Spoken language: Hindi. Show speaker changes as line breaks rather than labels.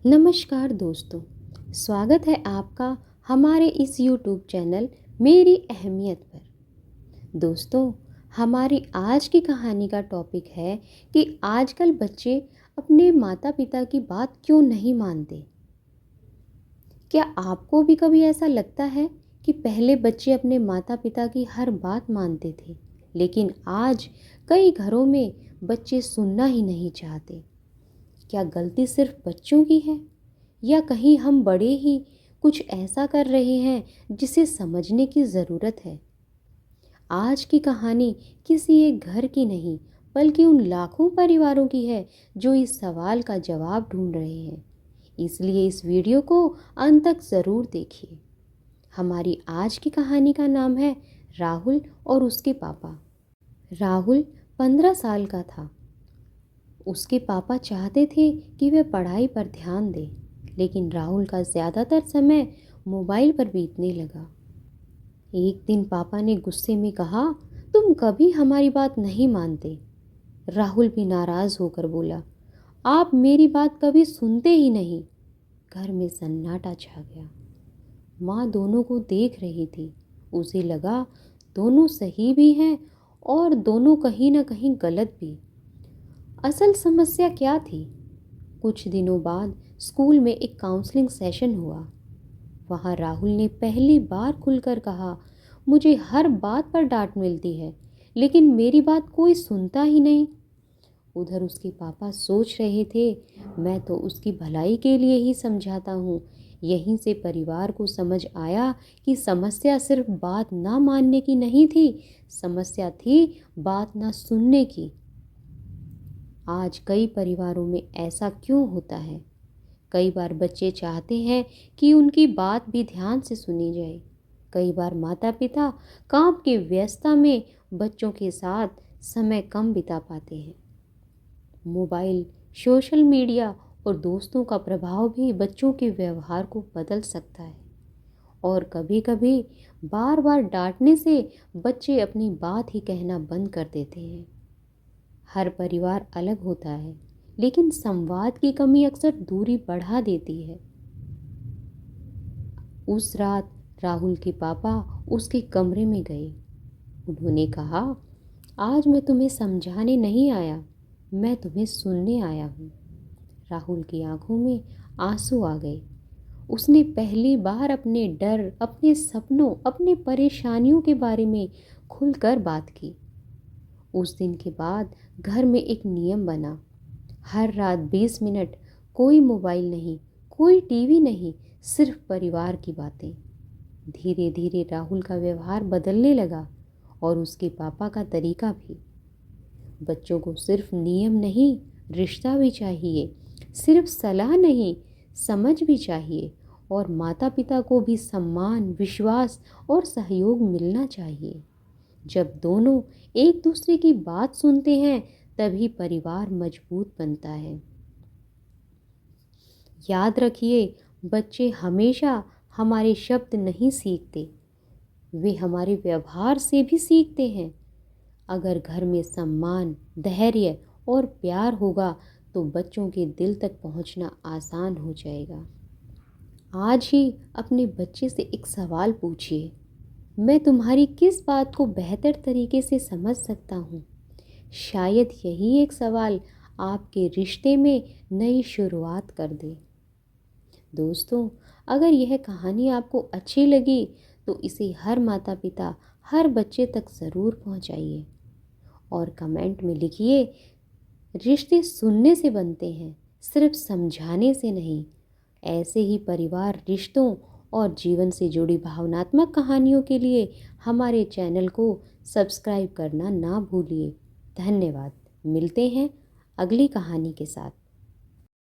नमस्कार दोस्तों, स्वागत है आपका हमारे इस YouTube चैनल मेरी अहमियत पर। दोस्तों, हमारी आज की कहानी का टॉपिक है कि आजकल बच्चे अपने माता पिता की बात क्यों नहीं मानते। क्या आपको भी कभी ऐसा लगता है कि पहले बच्चे अपने माता पिता की हर बात मानते थे, लेकिन आज कई घरों में बच्चे सुनना ही नहीं चाहते। क्या गलती सिर्फ बच्चों की है या कहीं हम बड़े ही कुछ ऐसा कर रहे हैं जिसे समझने की ज़रूरत है। आज की कहानी किसी एक घर की नहीं बल्कि उन लाखों परिवारों की है जो इस सवाल का जवाब ढूंढ रहे हैं। इसलिए इस वीडियो को अंत तक ज़रूर देखिए। हमारी आज की कहानी का नाम है राहुल और उसके पापा। राहुल 15 साल का था। उसके पापा चाहते थे कि वह पढ़ाई पर ध्यान दे, लेकिन राहुल का ज़्यादातर समय मोबाइल पर बीतने लगा। एक दिन पापा ने गुस्से में कहा, तुम कभी हमारी बात नहीं मानते। राहुल भी नाराज़ होकर बोला, आप मेरी बात कभी सुनते ही नहीं। घर में सन्नाटा छा गया। माँ दोनों को देख रही थी। उसे लगा दोनों सही भी हैं और दोनों कहीं ना कहीं गलत भी। असल समस्या क्या थी? कुछ दिनों बाद स्कूल में एक काउंसलिंग सेशन हुआ। वहाँ राहुल ने पहली बार खुलकर कहा, मुझे हर बात पर डांट मिलती है, लेकिन मेरी बात कोई सुनता ही नहीं। उधर उसके पापा सोच रहे थे, मैं तो उसकी भलाई के लिए ही समझाता हूँ। यहीं से परिवार को समझ आया कि समस्या सिर्फ बात ना मानने की नहीं थी, समस्या थी बात ना सुनने की। आज कई परिवारों में ऐसा क्यों होता है? कई बार बच्चे चाहते हैं कि उनकी बात भी ध्यान से सुनी जाए। कई बार माता पिता काम की व्यस्तता में बच्चों के साथ समय कम बिता पाते हैं। मोबाइल, सोशल मीडिया और दोस्तों का प्रभाव भी बच्चों के व्यवहार को बदल सकता है। और कभी कभी बार बार डांटने से बच्चे अपनी बात ही कहना बंद कर देते हैं। हर परिवार अलग होता है, लेकिन संवाद की कमी अक्सर दूरी बढ़ा देती है। उस रात राहुल के पापा उसके कमरे में गए। उन्होंने कहा, आज मैं तुम्हें समझाने नहीं आया, मैं तुम्हें सुनने आया हूँ। राहुल की आंखों में आंसू आ गए। उसने पहली बार अपने डर, अपने सपनों, अपनी परेशानियों के बारे में खुलकर बात की। उस दिन के बाद घर में एक नियम बना, हर रात 20 मिनट कोई मोबाइल नहीं, कोई टीवी नहीं, सिर्फ परिवार की बातें। धीरे धीरे राहुल का व्यवहार बदलने लगा और उसके पापा का तरीका भी। बच्चों को सिर्फ नियम नहीं, रिश्ता भी चाहिए। सिर्फ सलाह नहीं, समझ भी चाहिए। और माता पिता को भी सम्मान, विश्वास और सहयोग मिलना चाहिए। जब दोनों एक दूसरे की बात सुनते हैं, तभी परिवार मजबूत बनता है। याद रखिए, बच्चे हमेशा हमारे शब्द नहीं सीखते, वे हमारे व्यवहार से भी सीखते हैं। अगर घर में सम्मान, धैर्य और प्यार होगा तो बच्चों के दिल तक पहुंचना आसान हो जाएगा। आज ही अपने बच्चे से एक सवाल पूछिए, मैं तुम्हारी किस बात को बेहतर तरीके से समझ सकता हूँ? शायद यही एक सवाल आपके रिश्ते में नई शुरुआत कर दे। दोस्तों, अगर यह कहानी आपको अच्छी लगी तो इसे हर माता पिता, हर बच्चे तक ज़रूर पहुँचाइए और कमेंट में लिखिए, रिश्ते सुनने से बनते हैं, सिर्फ समझाने से नहीं। ऐसे ही परिवार, रिश्तों और जीवन से जुड़ी भावनात्मक कहानियों के लिए हमारे चैनल को सब्सक्राइब करना ना भूलिए। धन्यवाद। मिलते हैं अगली कहानी के साथ।